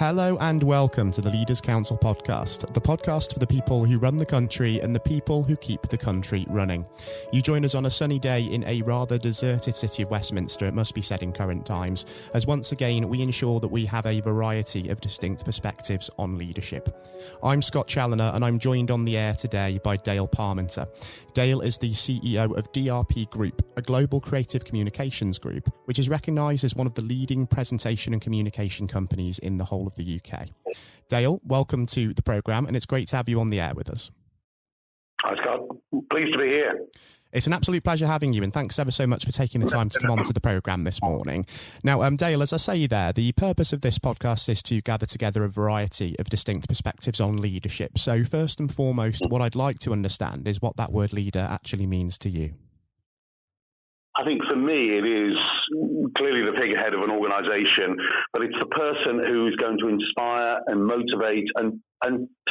Hello and welcome to the Leaders Council podcast, the podcast for the people who run the country and the people who keep the country running. You join us on a sunny day in a rather deserted city of Westminster, it must be said in current times, as once again we ensure that we have a variety of distinct perspectives on leadership. I'm Scott Challoner and I'm joined on the air today by Dale Parmenter. Dale is the CEO of DRP Group, a global creative communications group, which is recognised as one of the leading presentation and communication companies in the whole of the UK. Dale, welcome to the programme, and it's great to have you on the air with us. Hi, Scott. Pleased to be here. It's an absolute pleasure having you, and thanks ever so much for taking the time to come on to the programme this morning. Now, Dale, as I say there, the purpose of this podcast is to gather together a variety of distinct perspectives on leadership. So first and foremost, what I'd like to understand is what that word leader actually means to you. I think for me, it is clearly the figurehead of an organisation, but it's the person who's going to inspire and motivate and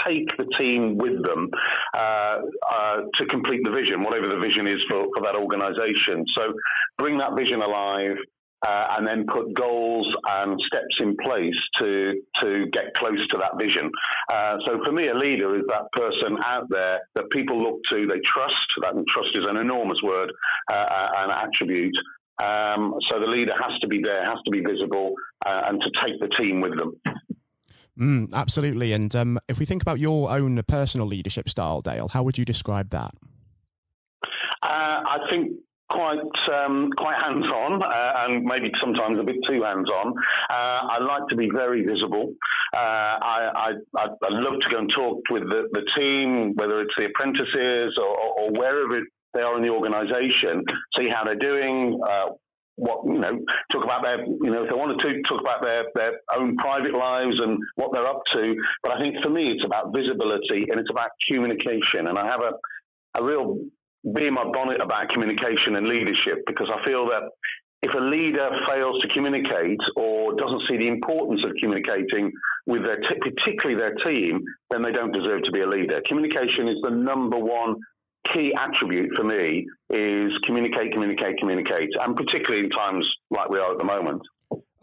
take the team with them to complete the vision, whatever the vision is for that organisation. So bring that vision alive and then put goals and steps in place to get close to that vision. So for me, a leader is that person out there that people look to, they trust. That trust is an enormous word, an attribute. So the leader has to be there, has to be visible, and to take the team with them. Absolutely. And if we think about your own personal leadership style, Dale, how would you describe that? I think quite hands-on, and maybe sometimes a bit too hands-on. I like to be very visible. I love to go and talk with the team, whether it's the apprentices or wherever they are in the organisation, see how they're doing, talk about their, if they wanted to, talk about their own private lives and what they're up to. But I think for me, it's about visibility and it's about communication. And I have a real bee in my bonnet about communication and leadership, because I feel that if a leader fails to communicate or doesn't see the importance of communicating with particularly their team, then they don't deserve to be a leader. Communication is the number one key attribute for me, is communicate, and particularly in times like we are at the moment.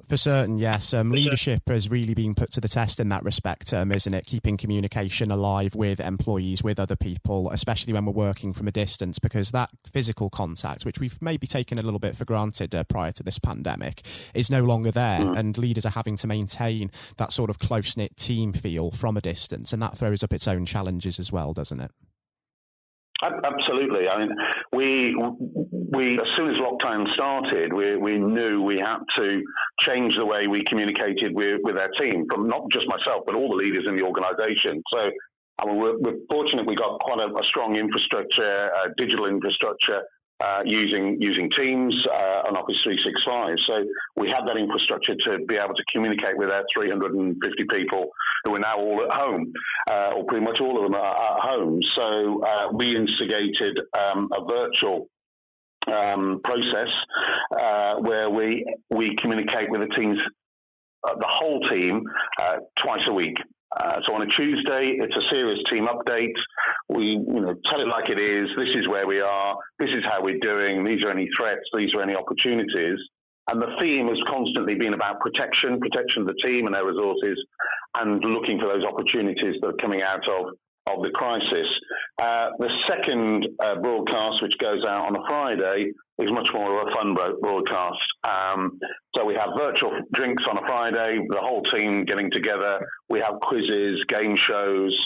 For certain, yes. Leadership has really been put to the test in that respect, isn't it? Keeping communication alive with employees, with other people, especially when we're working from a distance, because that physical contact, which we've maybe taken a little bit for granted prior to this pandemic, is no longer there. And leaders are having to maintain that sort of close-knit team feel from a distance. And that throws up its own challenges as well, doesn't it? Absolutely. I mean, we as soon as lockdown started, we knew we had to change the way we communicated with our team, from not just myself, but all the leaders in the organisation. So, I mean, we're fortunate we got quite a strong infrastructure, digital infrastructure, using Teams and Office 365. So we had that infrastructure to be able to communicate with our 350 people who are now all at home, or pretty much all of them are at home. So we instigated a virtual process where we communicate with the teams, the whole team, twice a week. So on a Tuesday, it's a serious team update. We, tell it like it is. This is where we are. This is how we're doing. These are any threats. These are any opportunities. And the theme has constantly been about protection of the team and their resources, and looking for those opportunities that are coming out of the crisis. The second broadcast, which goes out on a Friday, is much more of a fun broadcast. So we have virtual drinks on a Friday, the whole team getting together. We have quizzes, game shows.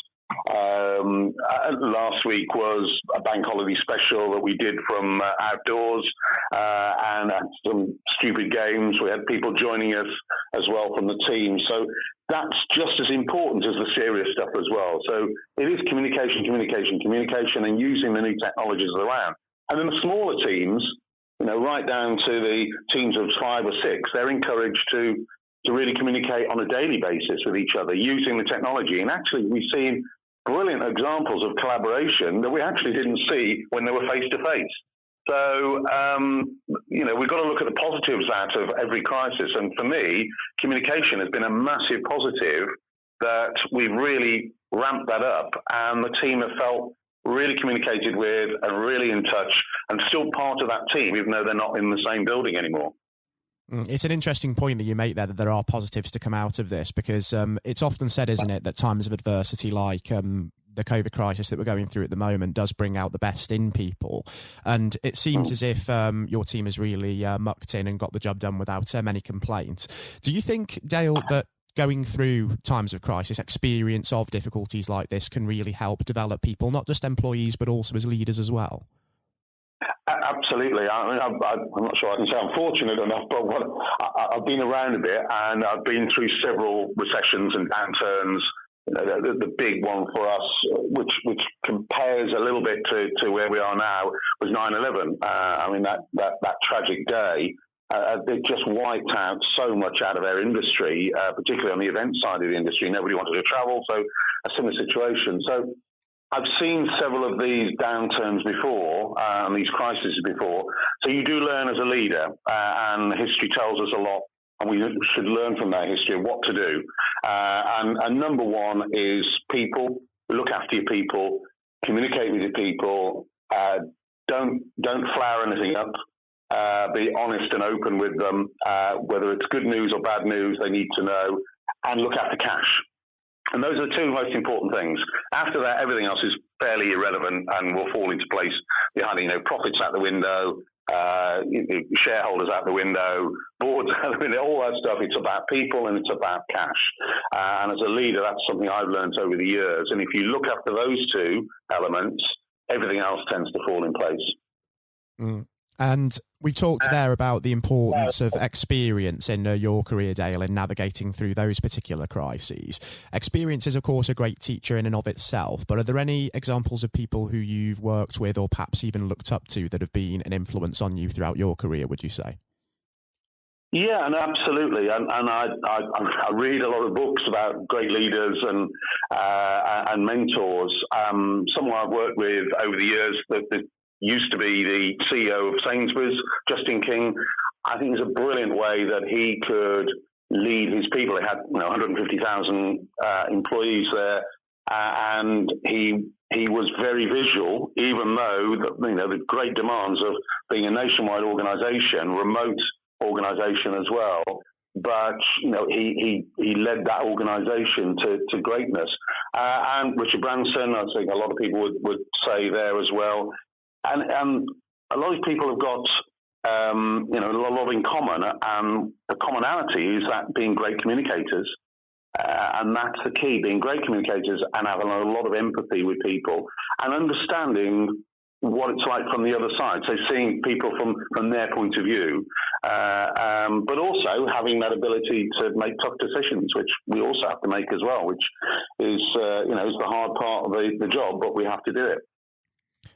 Last week was a bank holiday special that we did from outdoors, and some stupid games. We had people joining us as well from the team. So that's just as important as the serious stuff as well. So it is communication, and using the new technologies around. And then the smaller teams, right down to the teams of 5 or 6, they're encouraged to really communicate on a daily basis with each other using the technology. And actually, we've seen brilliant examples of collaboration that we actually didn't see when they were face-to-face. So, we've got to look at the positives out of every crisis. And for me, communication has been a massive positive, that we've really ramped that up, and the team have felt really communicated with and really in touch and still part of that team, even though they're not in the same building anymore. It's an interesting point that you make there, that there are positives to come out of this, because it's often said, isn't it, that times of adversity like the COVID crisis that we're going through at the moment does bring out the best in people. And it seems as if your team has really mucked in and got the job done without many complaints. Do you think, Dale, that going through times of crisis, experience of difficulties like this can really help develop people, not just employees, but also as leaders as well? Absolutely. I mean, I'm not sure I can say I'm fortunate enough, but I've been around a bit, and I've been through several recessions and downturns. The big one for us, which compares a little bit to where we are now, was 9/11. I mean, that tragic day, it just wiped out so much out of our industry, particularly on the event side of the industry. Nobody wanted to travel, so a similar situation. So I've seen several of these downturns before, and these crises before. So you do learn as a leader, and history tells us a lot, and we should learn from that history of what to do. And number one is people. Look after your people. Communicate with your people. Don't flower anything up. Be honest and open with them. Whether it's good news or bad news, they need to know. And look after cash. And those are the two most important things. After that, everything else is fairly irrelevant and will fall into place behind it. Profits out the window, shareholders out the window, boards out the window, all that stuff. It's about people and it's about cash. And as a leader, that's something I've learned over the years. And if you look after those two elements, everything else tends to fall in place. And we've talked there about the importance of experience in your career, Dale, in navigating through those particular crises. Experience is, of course, a great teacher in and of itself, but are there any examples of people who you've worked with or perhaps even looked up to that have been an influence on you throughout your career, would you say? Yeah, and absolutely. And I read a lot of books about great leaders and mentors. Someone I've worked with over the years that used to be the CEO of Sainsbury's, Justin King. I think it's a brilliant way that he could lead his people. He had 150,000 employees there, and he was very visual, even though the great demands of being a nationwide organisation, remote organisation as well. But he led that organisation to greatness. And Richard Branson, I think a lot of people would say there as well. And a lot of people have got, a lot in common. And the commonality is that being great communicators. And that's the key, being great communicators and having a lot of empathy with people and understanding what it's like from the other side. So seeing people from their point of view, but also having that ability to make tough decisions, which we also have to make as well, which is, is the hard part of the job, but we have to do it.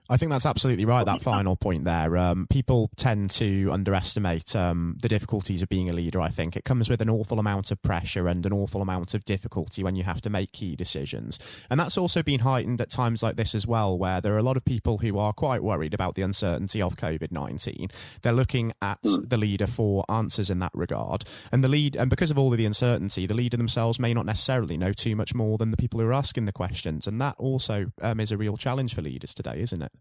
I think that's absolutely right, that final point there. People tend to underestimate the difficulties of being a leader, I think. It comes with an awful amount of pressure and an awful amount of difficulty when you have to make key decisions. And that's also been heightened at times like this as well, where there are a lot of people who are quite worried about the uncertainty of COVID-19. They're looking at the leader for answers in that regard. And because of all of the uncertainty, the leader themselves may not necessarily know too much more than the people who are asking the questions. And that also is a real challenge for leaders today, isn't it?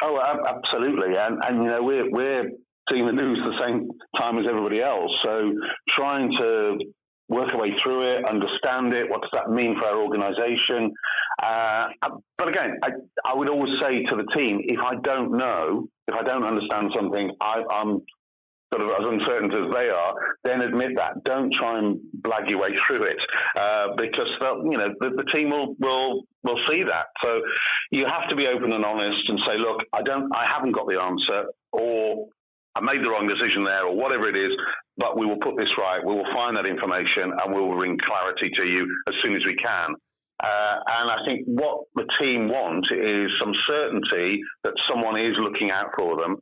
Oh, absolutely. And we're seeing the news the same time as everybody else. So trying to work our way through it, understand it, what does that mean for our organisation? But again, I would always say to the team, if I don't know, if I don't understand something, I'm sort of as uncertain as they are, then admit that. Don't try and blag your way through it, because the team will see that. So you have to be open and honest and say, look, I haven't got the answer, or I made the wrong decision there, or whatever it is, but we will put this right. We will find that information and we will bring clarity to you as soon as we can. And I think what the team want is some certainty that someone is looking out for them.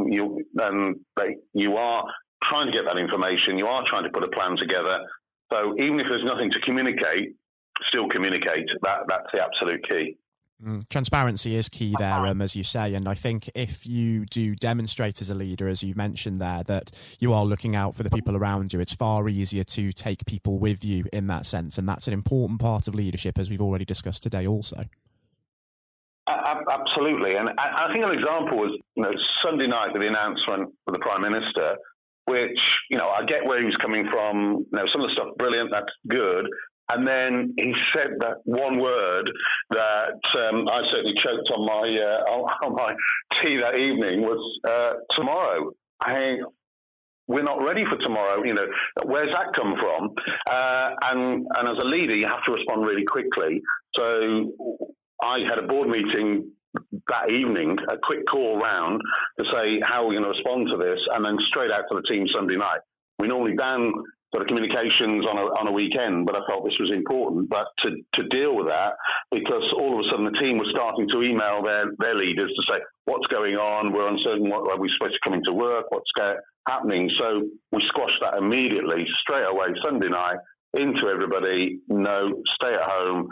You are trying to get that information. You are trying to put a plan together. So even if there's nothing to communicate, still communicate. That's the absolute key. Transparency is key there, as you say. And I think if you do demonstrate as a leader, as you mentioned there, that you are looking out for the people around you, it's far easier to take people with you in that sense. And that's an important part of leadership, as we've already discussed today also. Absolutely. And I think an example was, Sunday night with the announcement for the Prime Minister, which, I get where he was coming from. Some of the stuff, brilliant, that's good. And then he said that one word that I certainly choked on my tea that evening was tomorrow. We're not ready for tomorrow. Where's that come from? And as a leader, you have to respond really quickly. So I had a board meeting that evening, a quick call round to say how we're going to respond to this, and then straight out to the team Sunday night. We normally ban sort of communications on a weekend, but I felt this was important. But to deal with that, because all of a sudden the team was starting to email their leaders to say, what's going on? We're uncertain. Are we supposed to come into work? What's happening? So we squashed that immediately, straight away, Sunday night, into everybody. No, stay at home.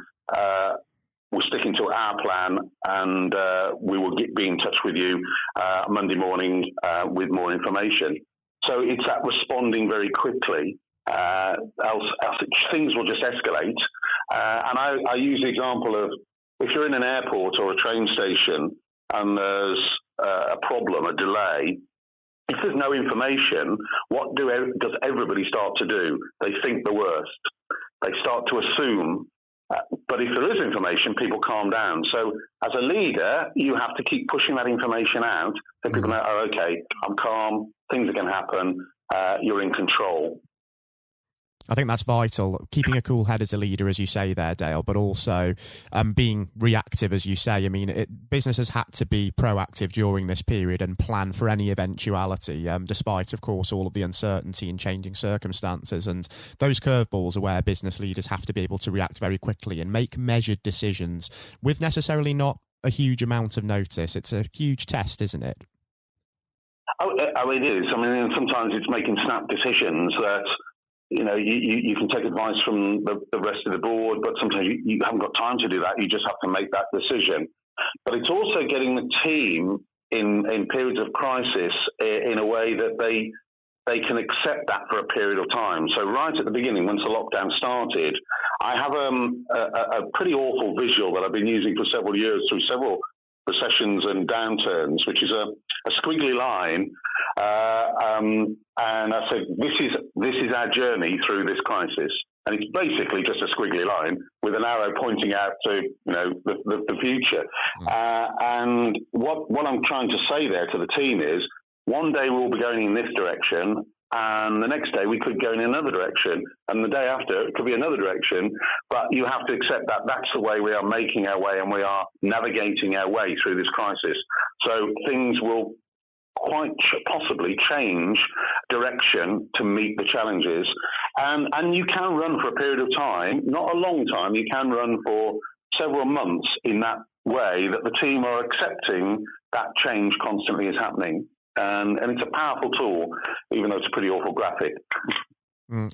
We're sticking to our plan, and we will be in touch with you Monday morning with more information. So it's that responding very quickly, else things will just escalate. And I use the example of, if you're in an airport or a train station and there's a problem, a delay, if there's no information, what does everybody start to do? They think the worst. They start to assume. But if there is information, people calm down. So as a leader, you have to keep pushing that information out so people know, oh, okay, I'm calm, things are going to happen, you're in control. I think that's vital, keeping a cool head as a leader, as you say there, Dale, but also being reactive, as you say. I mean, business has had to be proactive during this period and plan for any eventuality, despite, of course, all of the uncertainty and changing circumstances. And those curveballs are where business leaders have to be able to react very quickly and make measured decisions with necessarily not a huge amount of notice. It's a huge test, isn't it? Oh, it is. I mean, sometimes it's making snap decisions that, you can take advice from the rest of the board, but sometimes you haven't got time to do that. You just have to make that decision. But it's also getting the team in periods of crisis in a way that they can accept that for a period of time. So right at the beginning, once the lockdown started, I have a pretty awful visual that I've been using for several years through several recessions and downturns, which is a squiggly line. And I said, this is our journey through this crisis. And it's basically just a squiggly line with an arrow pointing out to, the future. And what I'm trying to say there to the team is, one day we'll be going in this direction, and the next day we could go in another direction, and the day after it could be another direction. But you have to accept that that's the way we are making our way, and we are navigating our way through this crisis. So things will quite possibly change direction to meet the challenges. And you can run for a period of time, not a long time, you can run for several months in that way that the team are accepting that change constantly is happening. And it's a powerful tool, even though it's a pretty awful graphic.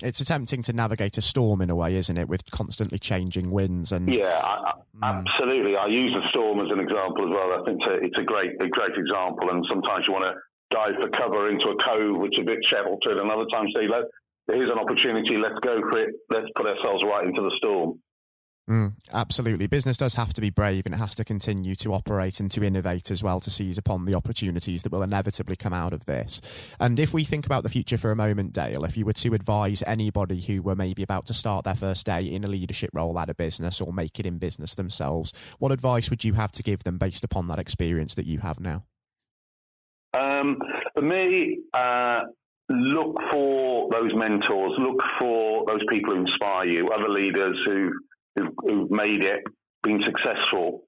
It's attempting to navigate a storm in a way, isn't it, with constantly changing winds? And absolutely. I use the storm as an example as well. I think it's a great example. And sometimes you want to dive for cover into a cove which is a bit sheltered, and other times say, here's an opportunity, let's go for it, let's put ourselves right into the storm. Absolutely. Business does have to be brave, and it has to continue to operate and to innovate as well to seize upon the opportunities that will inevitably come out of this. And if we think about the future for a moment, Dale, if you were to advise anybody who were maybe about to start their first day in a leadership role at a business or make it in business themselves, what advice would you have to give them based upon that experience that you have now? For me, look for those mentors, look for those people who inspire you, other leaders who've made it, been successful.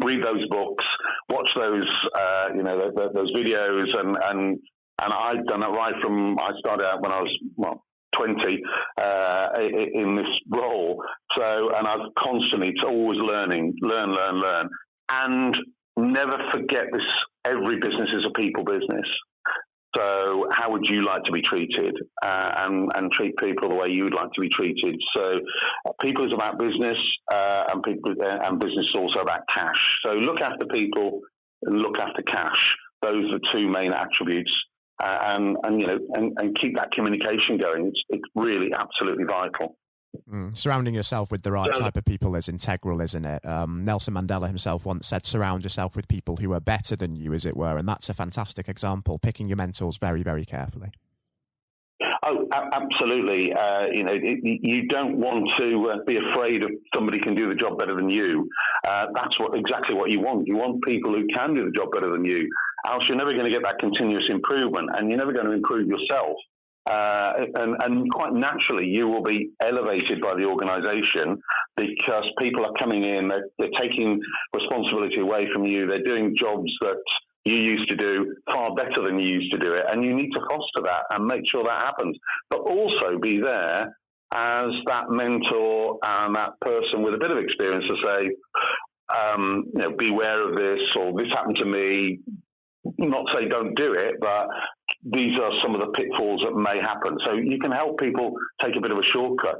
Read those books, watch those those videos, and I've done it right from I started out when I was 20 in this role. So, and I've constantly, it's always learn, and never forget this. Every business is a people business. So how would you like to be treated, and treat people the way you would like to be treated? So people is about business, and business is also about cash. So look after people, look after cash. Those are the two main attributes, and keep that communication going. It's really absolutely vital. Surrounding yourself with the right type of people is integral, isn't it? Nelson Mandela himself once said, surround yourself with people who are better than you, as it were. And that's a fantastic example, picking your mentors very, very carefully. Oh, absolutely. You don't want to be afraid of somebody can do the job better than you. That's exactly what you want. You want people who can do the job better than you. Else you're never going to get that continuous improvement, and you're never going to improve yourself. And quite naturally, you will be elevated by the organisation because people are coming in, they're taking responsibility away from you, they're doing jobs that you used to do far better than you used to do it, and you need to foster that and make sure that happens. But also be there as that mentor and that person with a bit of experience to say, beware of this, or this happened to me. Not say don't do it, but these are some of the pitfalls that may happen. So you can help people take a bit of a shortcut.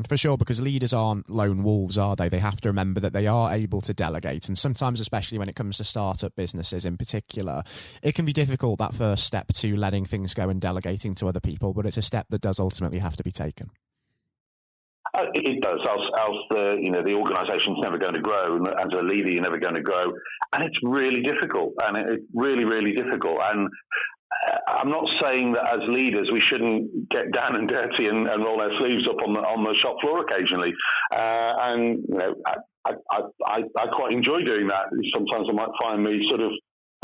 For sure, because leaders aren't lone wolves, are they? They have to remember that they are able to delegate. And sometimes, especially when it comes to startup businesses in particular, it can be difficult, that first step to letting things go and delegating to other people, but it's a step that does ultimately have to be taken. It does, else the organisation's never going to grow, and as a leader you're never going to grow, and it's really difficult, and it's really, really difficult. And I'm not saying that as leaders we shouldn't get down and dirty and roll our sleeves up on the shop floor occasionally, and I quite enjoy doing that. Sometimes I might find me sort of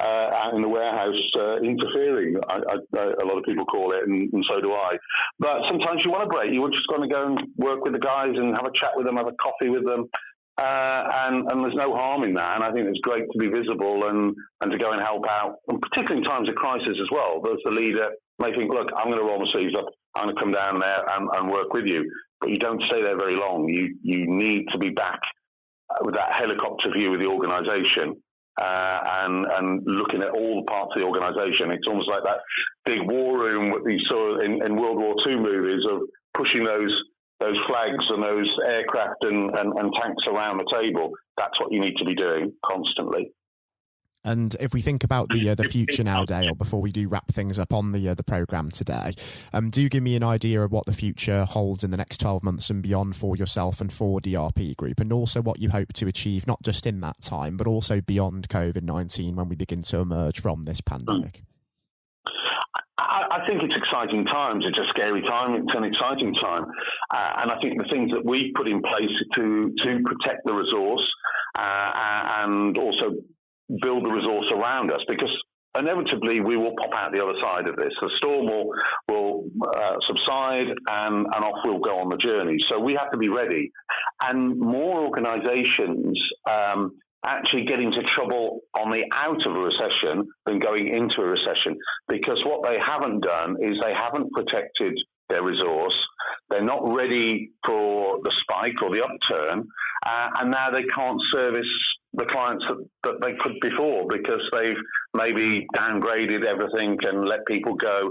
out in the warehouse interfering, a lot of people call it, and so do I. But sometimes you want a break. You're just going to go and work with the guys and have a chat with them, have a coffee with them, and there's no harm in that. And I think it's great to be visible and to go and help out, and particularly in times of crisis as well. As the leader may think, look, I'm going to roll my sleeves up, I'm going to come down there and work with you. But you don't stay there very long. You need to be back with that helicopter view of the organisation. And looking at all the parts of the organisation. It's almost like that big war room that you saw in World War II movies of pushing those flags and those aircraft and tanks around the table. That's what you need to be doing constantly. And if we think about the future now, Dale, before we do wrap things up on the programme today, do give me an idea of what the future holds in the next 12 months and beyond for yourself and for DRP Group, and also what you hope to achieve, not just in that time, but also beyond COVID-19 when we begin to emerge from this pandemic. I think it's exciting times. It's a scary time. It's an exciting time. And I think the things that we put in place to protect the resource and also build the resource around us, because inevitably we will pop out the other side of this. The storm will subside and off we'll go on the journey. So we have to be ready. And more organisations actually get into trouble on the out of a recession than going into a recession, because what they haven't done is they haven't protected their resource. They're not ready for the spike or the upturn, and now they can't service the clients that they could before because they've maybe downgraded everything and let people go.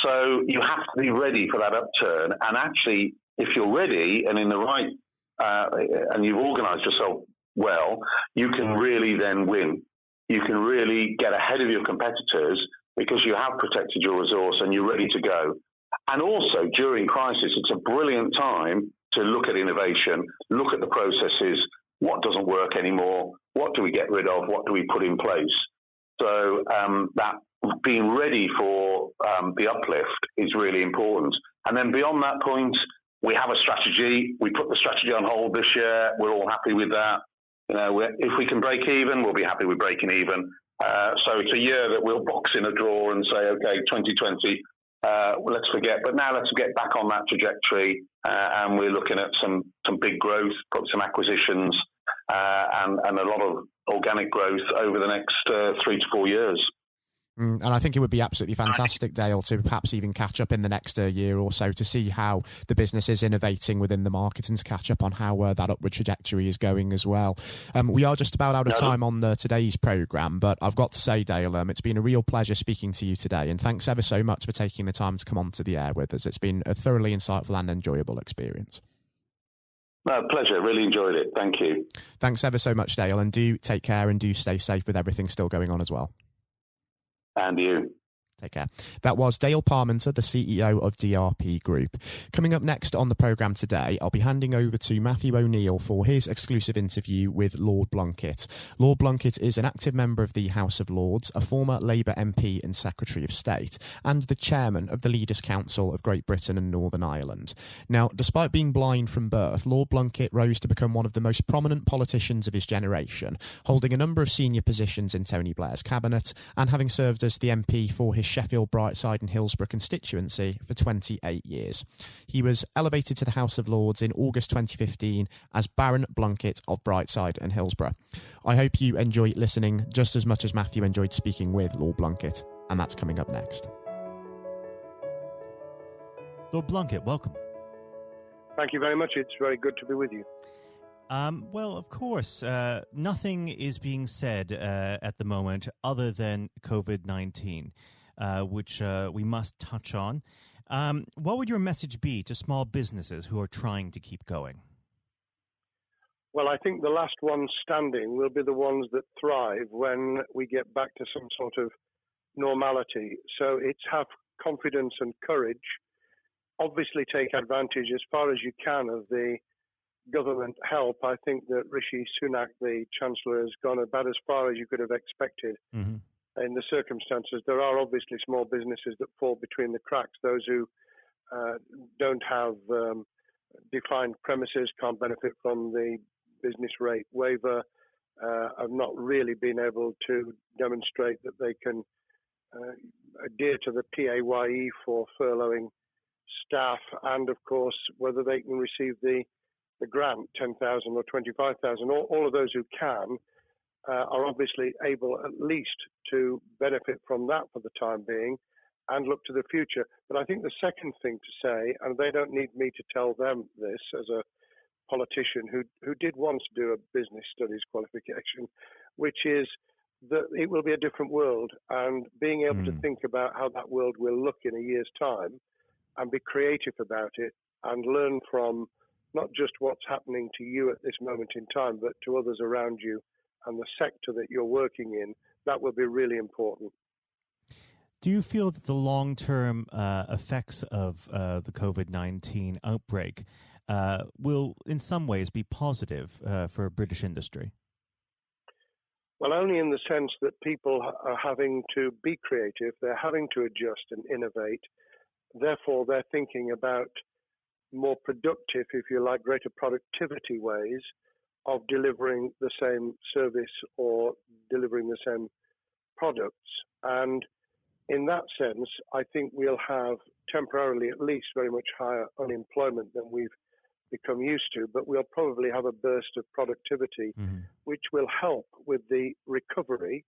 So you have to be ready for that upturn. And actually, if you're ready and in the right, and you've organised yourself well, you can really then win. You can really get ahead of your competitors because you have protected your resource and you're ready to go. And also, during crisis, it's a brilliant time to look at innovation, look at the processes. What doesn't work anymore? What do we get rid of? What do we put in place? So that being ready for the uplift is really important. And then beyond that point, we have a strategy. We put the strategy on hold this year. We're all happy with that. If we can break even, we'll be happy with breaking even. So it's a year that we'll box in a drawer and say, okay, 2020, let's forget. But now let's get back on that trajectory. And we're looking at some big growth, probably some acquisitions, and a lot of organic growth over the next 3 to 4 years. And I think it would be absolutely fantastic, Dale, to perhaps even catch up in the next year or so to see how the business is innovating within the market and to catch up on how that upward trajectory is going as well. We are just about out of time on today's programme, but I've got to say, Dale, it's been a real pleasure speaking to you today, and thanks ever so much for taking the time to come onto the air with us. It's been a thoroughly insightful and enjoyable experience. No, pleasure. Really enjoyed it. Thank you. Thanks ever so much, Dale, and do take care and do stay safe with everything still going on as well. And you. Take care. That was Dale Parmenter, the CEO of DRP Group. Coming up next on the programme today, I'll be handing over to Matthew O'Neill for his exclusive interview with Lord Blunkett. Lord Blunkett is an active member of the House of Lords, a former Labour MP and Secretary of State, and the chairman of the Leaders' Council of Great Britain and Northern Ireland. Now, despite being blind from birth, Lord Blunkett rose to become one of the most prominent politicians of his generation, holding a number of senior positions in Tony Blair's cabinet and having served as the MP for his Sheffield, Brightside and Hillsborough constituency for 28 years. He was elevated to the House of Lords in August 2015 as Baron Blunkett of Brightside and Hillsborough. I hope you enjoy listening just as much as Matthew enjoyed speaking with Lord Blunkett, and that's coming up next. Lord Blunkett, welcome. Thank you very much. It's very good to be with you. Well, of course, nothing is being said at the moment other than COVID-19, which we must touch on. What would your message be to small businesses who are trying to keep going? Well, I think the last ones standing will be the ones that thrive when we get back to some sort of normality. So it's have confidence and courage. Obviously take advantage as far as you can of the government help. I think that Rishi Sunak, the Chancellor, has gone about as far as you could have expected in the circumstances. There are obviously small businesses that fall between the cracks. Those who don't have defined premises can't benefit from the business rate waiver, have not really been able to demonstrate that they can adhere to the PAYE for furloughing staff, and of course whether they can receive the grant, 10,000 or 25,000. All of those who can are obviously able at least to benefit from that for the time being and look to the future. But I think the second thing to say, and they don't need me to tell them this as a politician who did once do a business studies qualification, which is that it will be a different world, and being able to think about how that world will look in a year's time and be creative about it and learn from not just what's happening to you at this moment in time, but to others around you and the sector that you're working in, that will be really important. Do you feel that the long-term effects of the COVID-19 outbreak will in some ways be positive for British industry? Well, only in the sense that people are having to be creative, they're having to adjust and innovate. Therefore, they're thinking about more productive, if you like, greater productivity ways of delivering the same service or delivering the same products. And in that sense, I think we'll have temporarily at least very much higher unemployment than we've become used to, but we'll probably have a burst of productivity, which will help with the recovery.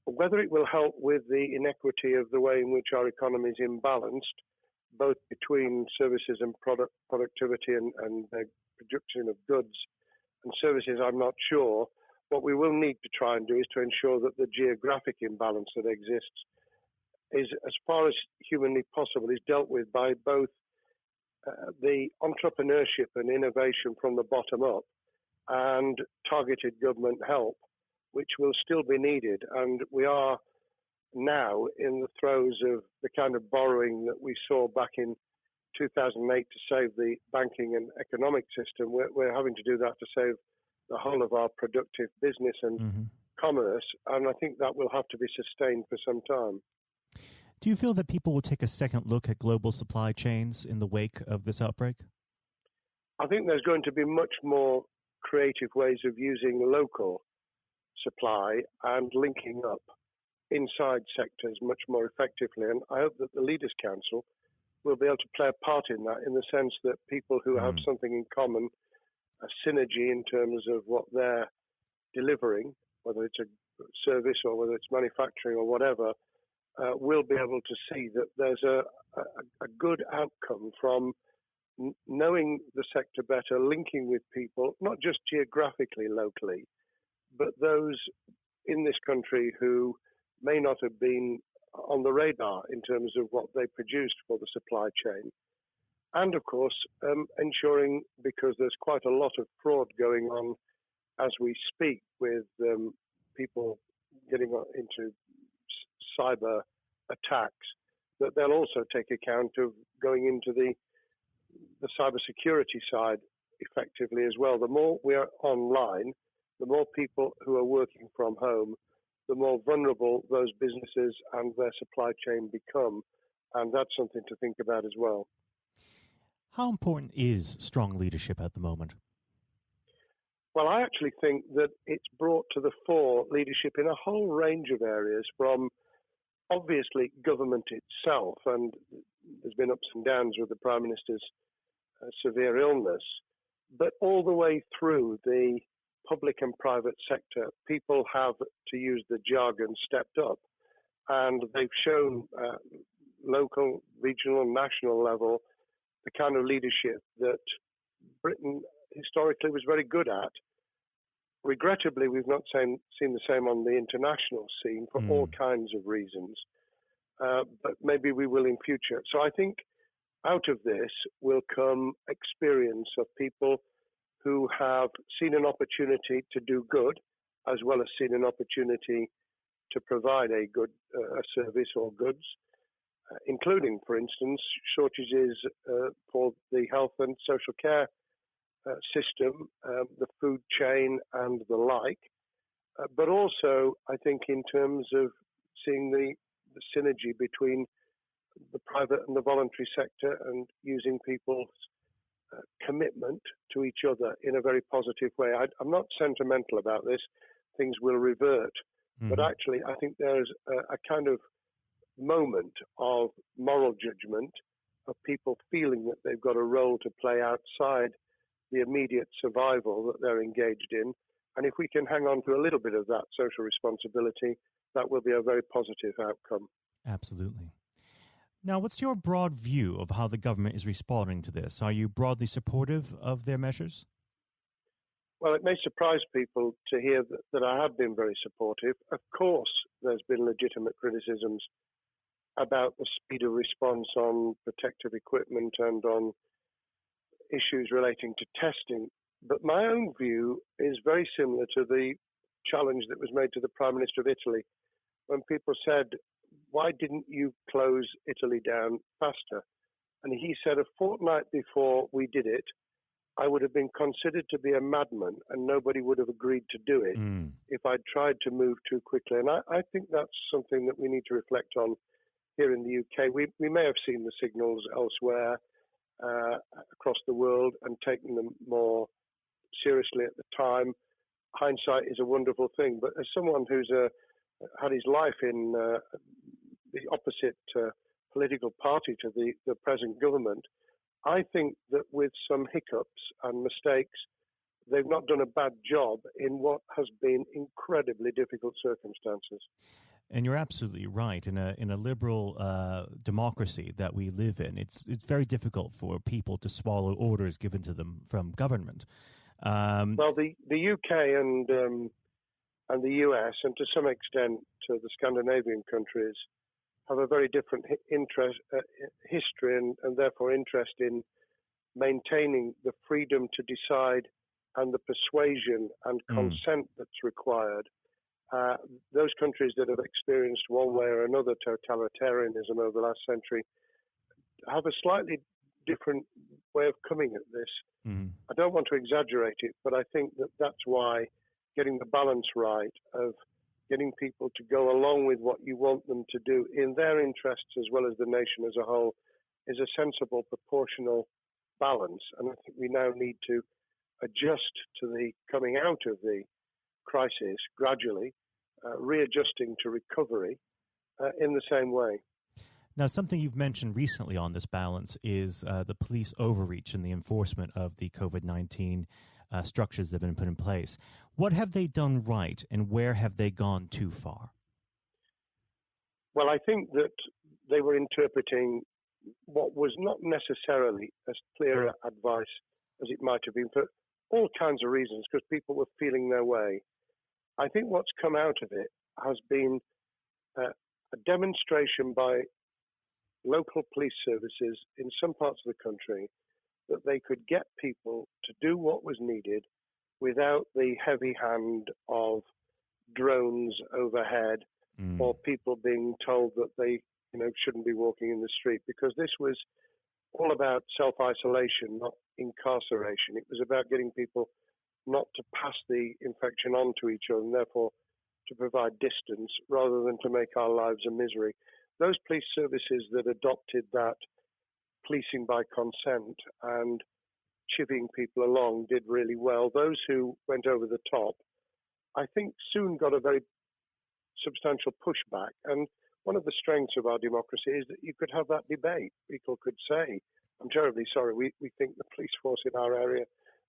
Whether it will help with the inequity of the way in which our economy is imbalanced, both between services and productivity and the production of goods and services, I'm not sure. What we will need to try and do is to ensure that the geographic imbalance that exists is, as far as humanly possible, is dealt with by both the entrepreneurship and innovation from the bottom up and targeted government help, which will still be needed. And we are now in the throes of the kind of borrowing that we saw back in 2008 to save the banking and economic system. We're having to do that to save the whole of our productive business and commerce, and I think that will have to be sustained for some time. Do you feel that people will take a second look at global supply chains in the wake of this outbreak? I think there's going to be much more creative ways of using local supply and linking up inside sectors much more effectively. And I hope that the Leaders' Council will be able to play a part in that, in the sense that people who have something in common, a synergy in terms of what they're delivering, whether it's a service or whether it's manufacturing or whatever, will be able to see that there's a good outcome from knowing the sector better, linking with people, not just geographically, locally, but those in this country who may not have been on the radar in terms of what they produced for the supply chain. And of course, ensuring, because there's quite a lot of fraud going on as we speak with people getting into cyber attacks, that they'll also take account of going into the cybersecurity side effectively as well. The more we are online, the more people who are working from home, the more vulnerable those businesses and their supply chain become. And that's something to think about as well. How important is strong leadership at the moment? Well, I actually think that it's brought to the fore leadership in a whole range of areas, from obviously government itself, and there's been ups and downs with the Prime Minister's severe illness, but all the way through the public and private sector. People have, to use the jargon, stepped up, and they've shown local, regional, national level the kind of leadership that Britain historically was very good at. Regrettably, we've not seen the same on the international scene for all kinds of reasons, but maybe we will in future. So I think out of this will come experience of people who have seen an opportunity to do good, as well as seen an opportunity to provide a good service or goods, including, for instance, shortages for the health and social care system, the food chain and the like, but also I think in terms of seeing the synergy between the private and the voluntary sector and using people's commitment to each other in a very positive way. I'm not sentimental about this. Things will revert. But actually, I think there's a kind of moment of moral judgment of people feeling that they've got a role to play outside the immediate survival that they're engaged in. And if we can hang on to a little bit of that social responsibility, that will be a very positive outcome. Absolutely. Now, what's your broad view of how the government is responding to this? Are you broadly supportive of their measures? Well, it may surprise people to hear that I have been very supportive. Of course, there's been legitimate criticisms about the speed of response on protective equipment and on issues relating to testing. But my own view is very similar to the challenge that was made to the Prime Minister of Italy when people said, why didn't you close Italy down faster? And he said, a fortnight before we did it, I would have been considered to be a madman and nobody would have agreed to do it if I'd tried to move too quickly. And I think that's something that we need to reflect on here in the UK. We may have seen the signals elsewhere across the world and taken them more seriously at the time. Hindsight is a wonderful thing, but as someone who's had his life in the opposite political party to the present government, I think that with some hiccups and mistakes, they've not done a bad job in what has been incredibly difficult circumstances. And you're absolutely right. In a liberal democracy that we live in, it's very difficult for people to swallow orders given to them from government. Well, the UK and the US, and to some extent the Scandinavian countries, have a very different history and therefore interest in maintaining the freedom to decide and the persuasion and consent that's required. Those countries that have experienced one way or another totalitarianism over the last century have a slightly different way of coming at this. I don't want to exaggerate it, but I think that that's why getting the balance right of getting people to go along with what you want them to do in their interests as well as the nation as a whole is a sensible, proportional balance. And I think we now need to adjust to the coming out of the crisis gradually, readjusting to recovery in the same way. Now, something you've mentioned recently on this balance is the police overreach in the enforcement of the COVID-19 structures that have been put in place. What have they done right and where have they gone too far? Well, I think that they were interpreting what was not necessarily as clear advice as it might have been for all kinds of reasons, because people were feeling their way. I think what's come out of it has been a demonstration by local police services in some parts of the country that they could get people to do what was needed without the heavy hand of drones overhead or people being told that they shouldn't be walking in the street, because this was all about self-isolation, not incarceration. It was about getting people not to pass the infection on to each other, and therefore to provide distance rather than to make our lives a misery. Those police services that adopted that policing by consent and chivying people along did really well. Those who went over the top, I think, soon got a very substantial pushback. And one of the strengths of our democracy is that you could have that debate. People could say, I'm terribly sorry, we think the police force in our area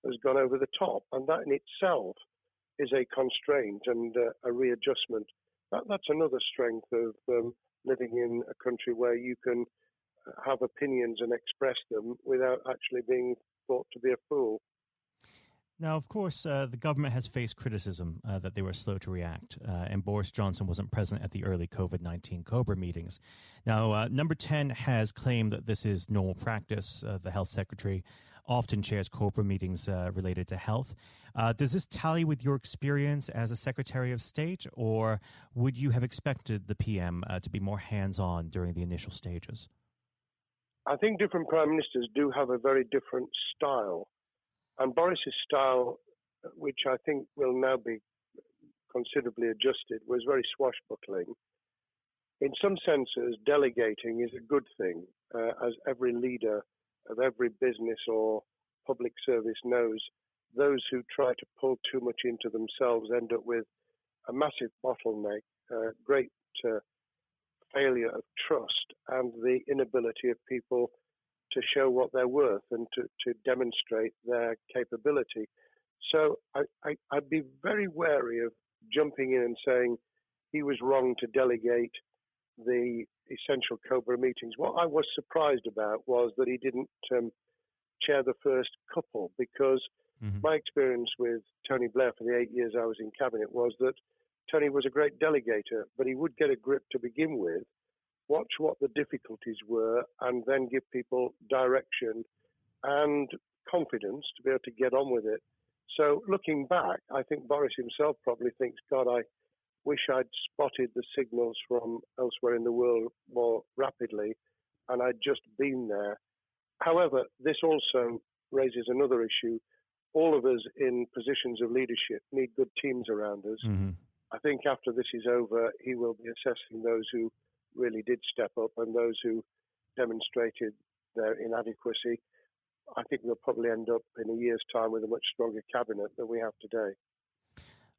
has gone over the top. And that in itself is a constraint and a readjustment. That's another strength of living in a country where you can have opinions and express them without actually being thought to be a fool. Now, of course, the government has faced criticism that they were slow to react, and Boris Johnson wasn't present at the early COVID-19 COBRA meetings. Now, Number 10 has claimed that this is normal practice. The health secretary often chairs COBRA meetings related to health. Does this tally with your experience as a Secretary of State, or would you have expected the PM to be more hands-on during the initial stages? I think different prime ministers do have a very different style. And Boris's style, which I think will now be considerably adjusted, was very swashbuckling. In some senses, delegating is a good thing, as every leader of every business or public service knows. Those who try to pull too much into themselves end up with a massive bottleneck, great failure of trust, and the inability of people to show what they're worth and to demonstrate their capability. So I'd be very wary of jumping in and saying he was wrong to delegate the essential COBRA meetings. What I was surprised about was that he didn't chair the first couple, because my experience with Tony Blair for the 8 years I was in cabinet was that Tony was a great delegator, but he would get a grip to begin with, watch what the difficulties were, and then give people direction and confidence to be able to get on with it. So looking back, I think Boris himself probably thinks, God, I wish I'd spotted the signals from elsewhere in the world more rapidly, and I'd just been there. However, this also raises another issue. All of us in positions of leadership need good teams around us. I think after this is over, he will be assessing those who really did step up and those who demonstrated their inadequacy. I think we'll probably end up in a year's time with a much stronger cabinet than we have today.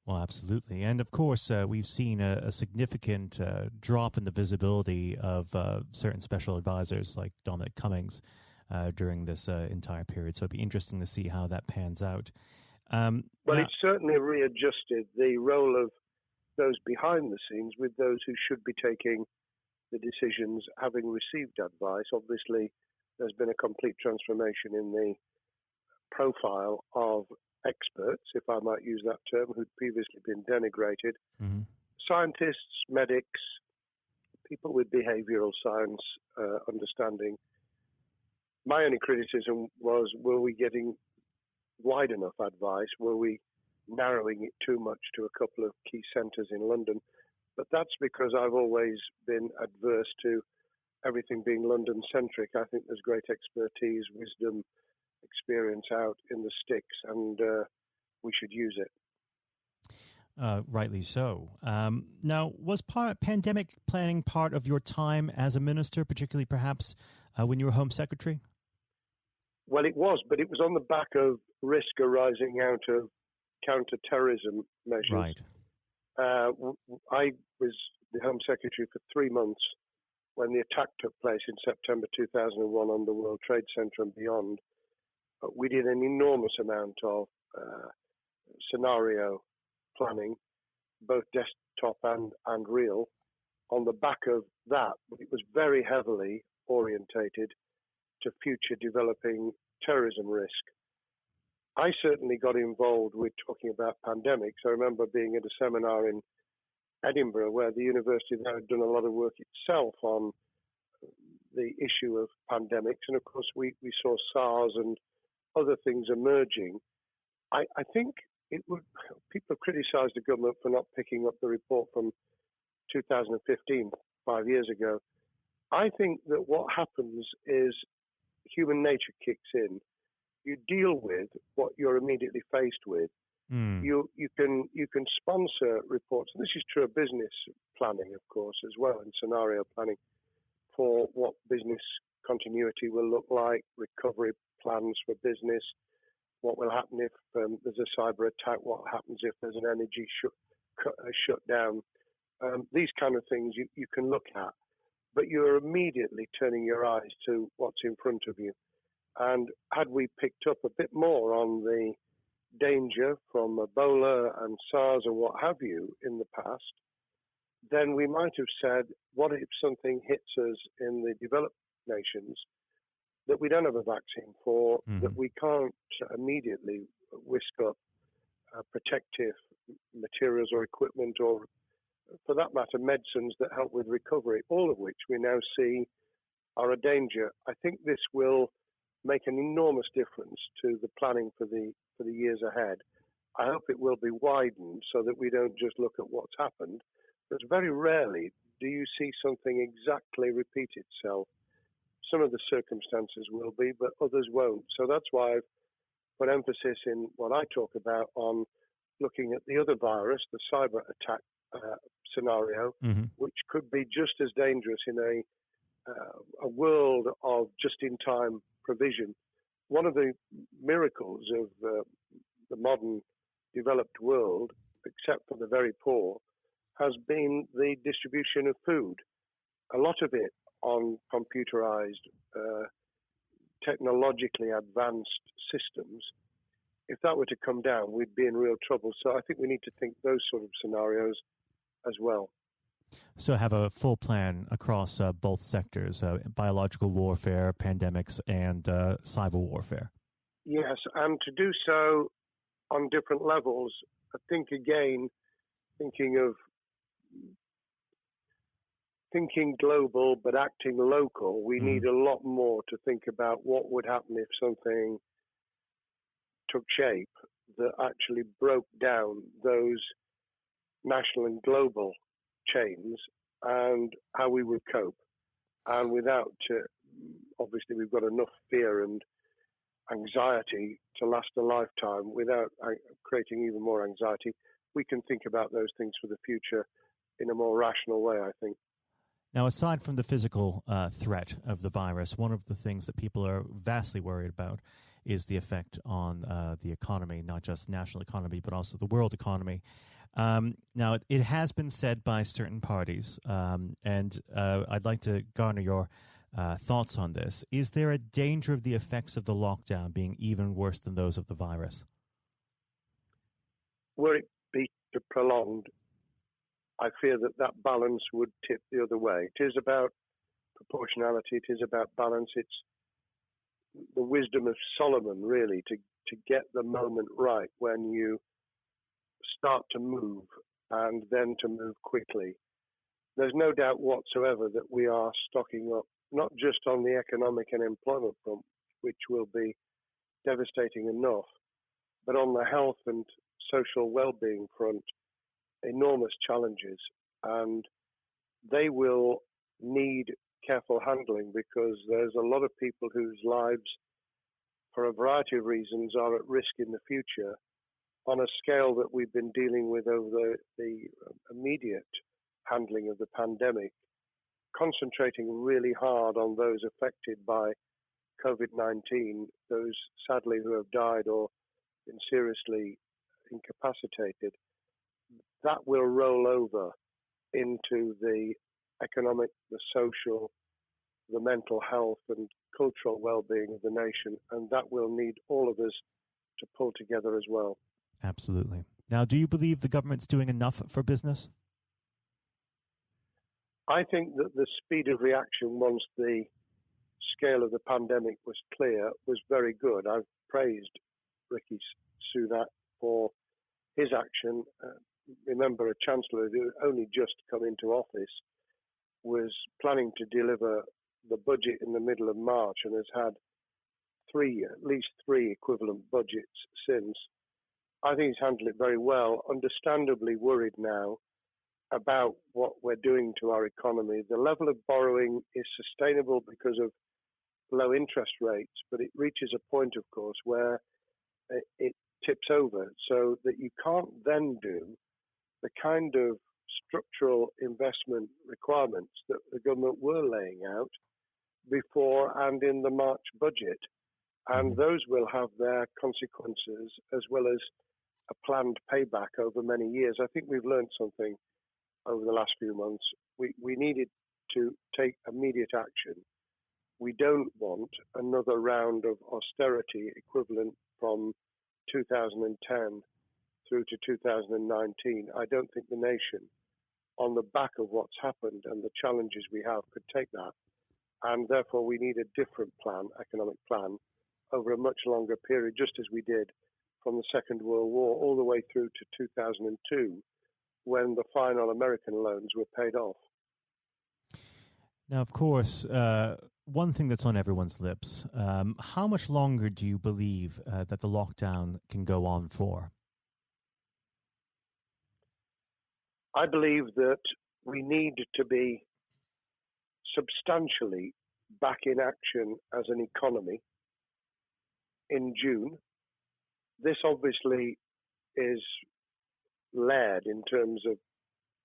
Well, absolutely. And of course, we've seen a significant drop in the visibility of certain special advisors like Dominic Cummings during this entire period. So it'd be interesting to see how that pans out. It's certainly readjusted the role of those behind the scenes with those who should be taking the decisions, having received advice. Obviously, there's been a complete transformation in the profile of experts, if I might use that term, who'd previously been denigrated. Scientists, medics, people with behavioral science understanding. My only criticism was, were we getting wide enough advice? Were we narrowing it too much to a couple of key centres in London? But that's because I've always been adverse to everything being London-centric. I think there's great expertise, wisdom, experience out in the sticks, and we should use it. Rightly so. Now, was pandemic planning part of your time as a minister, particularly perhaps when you were Home Secretary? Well, it was, but it was on the back of risk arising out of counter-terrorism measures. Right. I was the Home Secretary for 3 months when the attack took place in September 2001 on the World Trade Center and beyond. We did an enormous amount of scenario planning, both desktop and real. On the back of that, it was very heavily orientated to future developing terrorism risk. I certainly got involved with talking about pandemics. I remember being at a seminar in Edinburgh where the university there had done a lot of work itself on the issue of pandemics. And of course, we saw SARS and other things emerging. I think people have criticised the government for not picking up the report from 2015, 5 years ago. I think that what happens is human nature kicks in. You deal with what you're immediately faced with. You can sponsor reports. And this is true of business planning, of course, as well, and scenario planning for what business continuity will look like, recovery plans for business, what will happen if there's a cyber attack, what happens if there's an energy shutdown. These kind of things you can look at, but you're immediately turning your eyes to what's in front of you. And had we picked up a bit more on the danger from Ebola and SARS and what have you in the past, then we might have said, what if something hits us in the developed nations that we don't have a vaccine for, that we can't immediately whisk up protective materials or equipment, or for that matter, medicines that help with recovery, all of which we now see are a danger. I think this will make an enormous difference to the planning for the years ahead. I hope it will be widened so that we don't just look at what's happened, but very rarely do you see something exactly repeat itself. Some of the circumstances will be, but others won't. So that's why I've put emphasis in what I talk about on looking at the other virus, the cyber attack scenario, which could be just as dangerous in a world of just-in-time provision. One of the miracles of the modern developed world, except for the very poor, has been the distribution of food. A lot of it on computerized, technologically advanced systems. If that were to come down, we'd be in real trouble. So I think we need to think those sort of scenarios as well. So have a full plan across both sectors, biological warfare, pandemics, and cyber warfare. Yes, and to do so on different levels. I think, again, thinking global but acting local, we need a lot more to think about what would happen if something took shape that actually broke down those national and global chains and how we would cope. And without, obviously, we've got enough fear and anxiety to last a lifetime. Without creating even more anxiety, we can think about those things for the future in a more rational way, I think. Now, aside from the physical threat of the virus, one of the things that people are vastly worried about is the effect on the economy, not just the national economy, but also the world economy. Now, it has been said by certain parties, and I'd like to garner your thoughts on this. Is there a danger of the effects of the lockdown being even worse than those of the virus? Were it be prolonged, I fear that balance would tip the other way. It is about proportionality. It is about balance. It's the wisdom of Solomon, really, to get the moment right when you start to move and then to move quickly. There's no doubt whatsoever that we are stocking up, not just on the economic and employment front, which will be devastating enough, but on the health and social well-being front, enormous challenges. And they will need careful handling because there's a lot of people whose lives, for a variety of reasons, are at risk in the future on a scale that we've been dealing with over the immediate handling of the pandemic, concentrating really hard on those affected by COVID-19, those sadly who have died or been seriously incapacitated. That will roll over into the economic, the social, the mental health and cultural well-being of the nation, and that will need all of us to pull together as well. Absolutely. Now, do you believe the government's doing enough for business? I think that the speed of reaction once the scale of the pandemic was clear was very good. I've praised Rishi Sunak for his action. Remember, a chancellor who only just come into office was planning to deliver the budget in the middle of March and has had at least three equivalent budgets since. I think he's handled it very well, understandably worried now about what we're doing to our economy. The level of borrowing is sustainable because of low interest rates, but it reaches a point, of course, where it tips over so that you can't then do the kind of structural investment requirements that the government were laying out before and in the March budget. And those will have their consequences as well as a planned payback over many years. I think we've learned something over the last few months. We needed to take immediate action. We don't want another round of austerity equivalent from 2010 through to 2019. I don't think the nation, on the back of what's happened and the challenges we have, could take that. And therefore, we need a different plan, economic plan, over a much longer period, just as we did from the Second World War all the way through to 2002, when the final American loans were paid off. Now, of course, one thing that's on everyone's lips, how much longer do you believe that the lockdown can go on for? I believe that we need to be substantially back in action as an economy in June. This obviously is led in terms of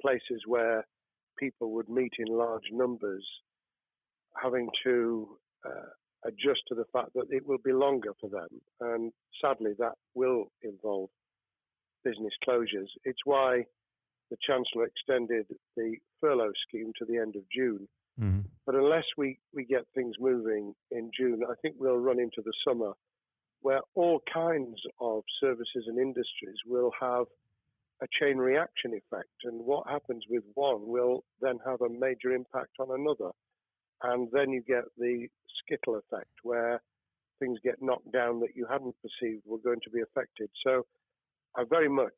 places where people would meet in large numbers, having to adjust to the fact that it will be longer for them. And sadly, that will involve business closures. It's why the Chancellor extended the furlough scheme to the end of June. Mm-hmm. But unless we get things moving in June, I think we'll run into the summer where all kinds of services and industries will have a chain reaction effect. And what happens with one will then have a major impact on another. And then you get the skittle effect where things get knocked down that you hadn't perceived were going to be affected. So I very much,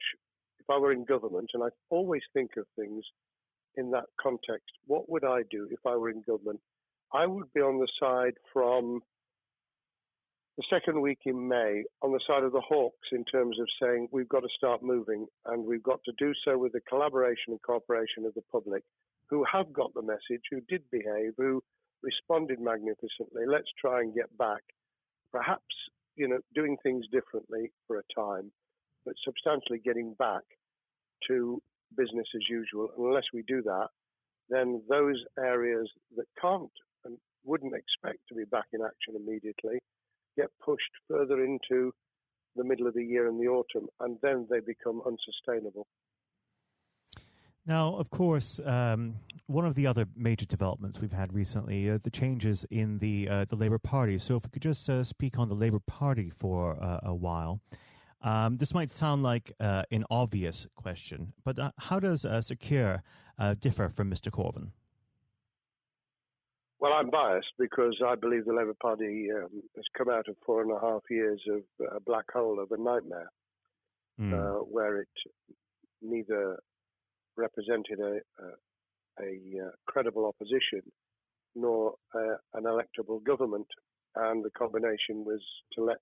if I were in government, and I always think of things in that context, what would I do if I were in government? I would be on the side from the second week in May, on the side of the hawks in terms of saying we've got to start moving, and we've got to do so with the collaboration and cooperation of the public who have got the message, who did behave, who responded magnificently. Let's try and get back, perhaps, doing things differently for a time, but substantially getting back to business as usual. And unless we do that, then those areas that can't and wouldn't expect to be back in action immediately get pushed further into the middle of the year and the autumn, and then they become unsustainable. Now, of course, one of the other major developments we've had recently are the changes in the Labour Party. So if we could just speak on the Labour Party for a while. This might sound like an obvious question, but how does Sir Keir differ from Mr. Corbyn? Well, I'm biased because I believe the Labour Party has come out of 4.5 years of a black hole of a nightmare, where it neither represented a credible opposition nor an electable government. And the combination was to let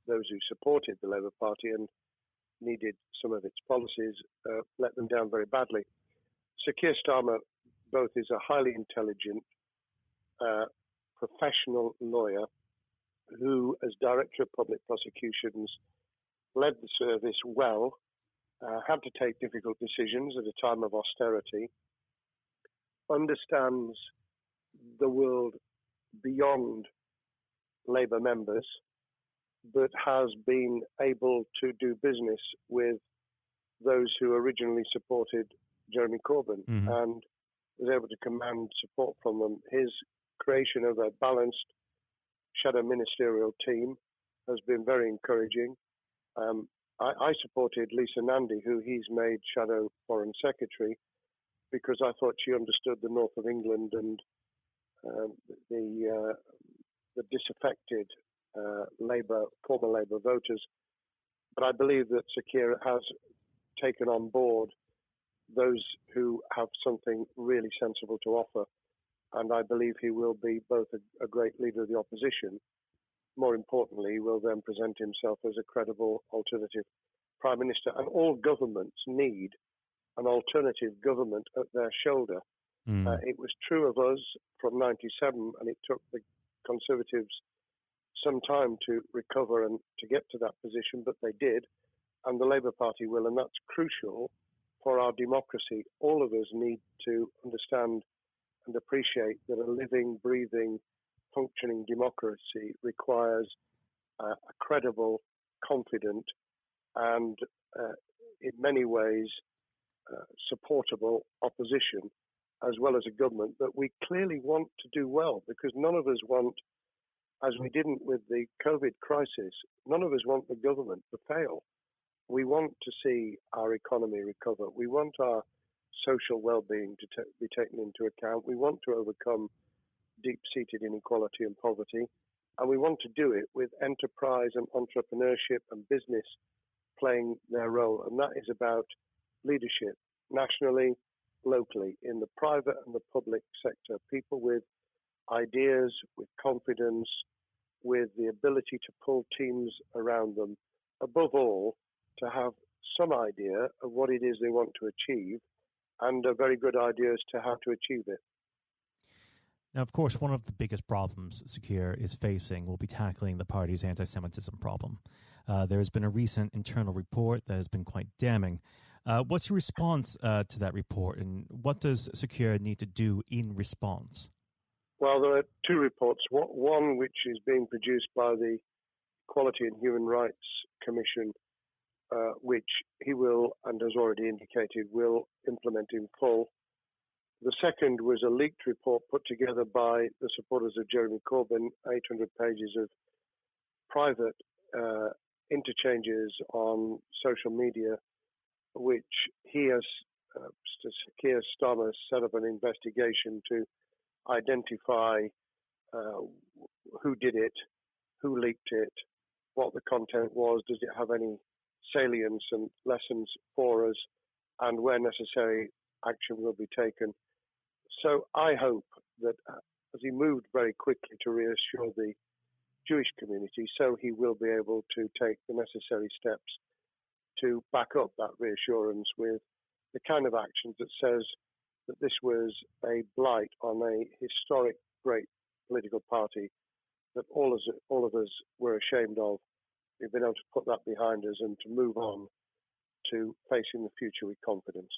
those who supported the Labour Party and needed some of its policies let them down very badly. Sir Keir Starmer both is a highly intelligent, professional lawyer who, as Director of Public Prosecutions, led the service well, had to take difficult decisions at a time of austerity, understands the world beyond Labour members, but has been able to do business with those who originally supported Jeremy Corbyn and was able to command support from them. His creation of a balanced shadow ministerial team has been very encouraging. I supported Lisa Nandy, who he's made shadow foreign secretary, because I thought she understood the north of England and the disaffected former Labour voters. But I believe that Sir Keir has taken on board those who have something really sensible to offer. And I believe he will be both a great leader of the opposition. More importantly, he will then present himself as a credible alternative prime minister. And all governments need an alternative government at their shoulder. It was true of us from 97, and it took the Conservatives some time to recover and to get to that position, but they did, and the Labour Party will, and that's crucial for our democracy. All of us need to understand and appreciate that a living, breathing, functioning democracy requires a credible, confident, and in many ways supportable opposition, as well as a government that we clearly want to do well, because none of us want, as we didn't with the COVID crisis, none of us want the government to fail. We want to see our economy recover. We want our social well-being to be taken into account. We want to overcome deep-seated inequality and poverty, and we want to do it with enterprise and entrepreneurship and business playing their role. And that is about leadership nationally, locally, in the private and the public sector, people with ideas, with confidence, with the ability to pull teams around them, above all, to have some idea of what it is they want to achieve and a very good idea as to how to achieve it. Now, of course, one of the biggest problems Secure is facing will be tackling the party's anti-Semitism problem. There has been a recent internal report that has been quite damning. What's your response to that report, and what does Secure need to do in response? Well, there are two reports. One which is being produced by the Equality and Human Rights Commission, which he will, and has already indicated, will implement in full. The second was a leaked report put together by the supporters of Jeremy Corbyn, 800 pages of private interchanges on social media, which he has, Keir Starmer, set up an investigation to identify who did it, who leaked it, what the content was, does it have any salience and lessons for us, and where necessary, action will be taken. So I hope that as he moved very quickly to reassure the Jewish community, so he will be able to take the necessary steps to back up that reassurance with the kind of actions that says that this was a blight on a historic, great political party that all of us were ashamed of. We've been able to put that behind us and to move on to facing the future with confidence.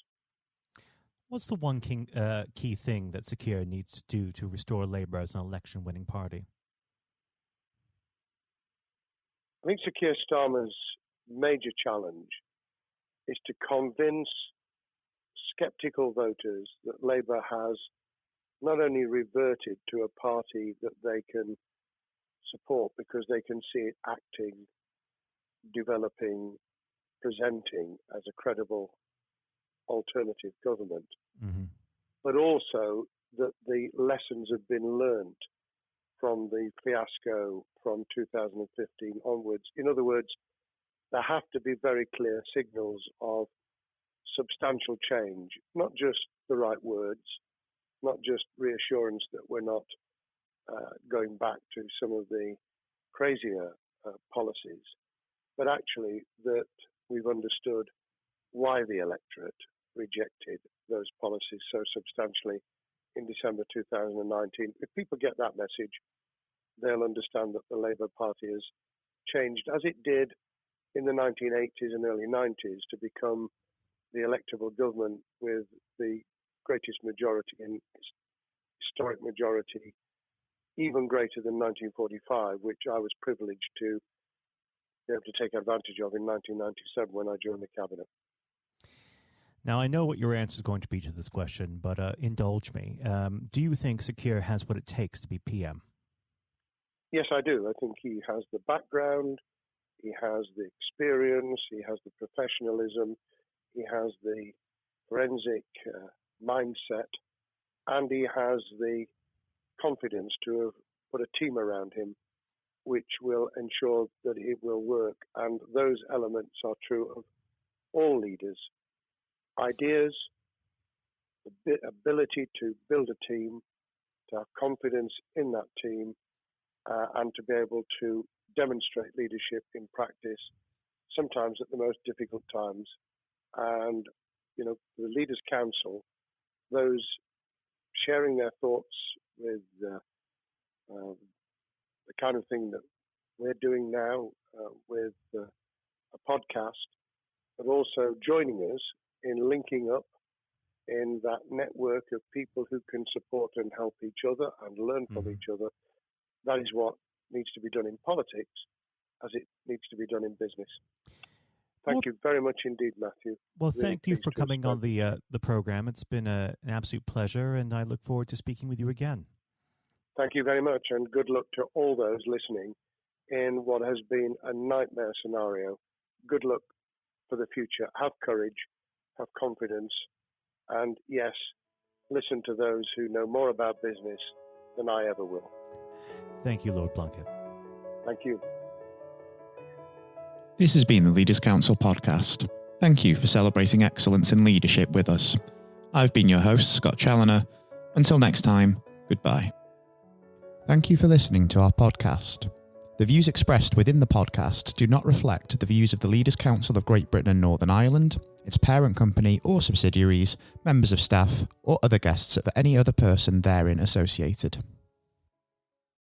What's the one key thing that Secure needs to do to restore Labour as an election-winning party? I think Sir Keir Starmer's major challenge is to convince sceptical voters that Labour has not only reverted to a party that they can support because they can see it acting, developing, presenting as a credible alternative government, but also that the lessons have been learned from the fiasco from 2015 onwards. In other words, there have to be very clear signals of substantial change, not just the right words, not just reassurance that we're not going back to some of the crazier policies, but actually that we've understood why the electorate rejected those policies so substantially in December 2019. If people get that message, they'll understand that the Labour Party has changed, as it did in the 1980s and early 90s, to become the electable government with the greatest majority in historic majority, even greater than 1945, which I was privileged to be able to take advantage of in 1997 when I joined the cabinet. Now, I know what your answer is going to be to this question, but indulge me. Do you think Secure has what it takes to be PM? Yes, I do. I think he has the background, he has the experience, he has the professionalism, he has the forensic mindset, and he has the confidence to have put a team around him which will ensure that it will work. And those elements are true of all leaders. Ideas, the ability to build a team, to have confidence in that team, and to be able to demonstrate leadership in practice, sometimes at the most difficult times. And the Leaders' Council, those sharing their thoughts with the kind of thing that we're doing now with a podcast, but also joining us in linking up in that network of people who can support and help each other and learn from each other. That is what needs to be done in politics as it needs to be done in business. Thank you very much indeed, Matthew. Well, thank you for coming on the program. It's been an absolute pleasure, and I look forward to speaking with you again. Thank you very much, and good luck to all those listening in what has been a nightmare scenario. Good luck for the future. Have courage, have confidence, and yes, listen to those who know more about business than I ever will. Thank you, Lord Plunkett. Thank you. This has been the Leaders' Council podcast. Thank you for celebrating excellence in leadership with us. I've been your host, Scott Challoner. Until next time, goodbye. Thank you for listening to our podcast. The views expressed within the podcast do not reflect the views of the Leaders' Council of Great Britain and Northern Ireland, its parent company or subsidiaries, members of staff, or other guests of any other person therein associated.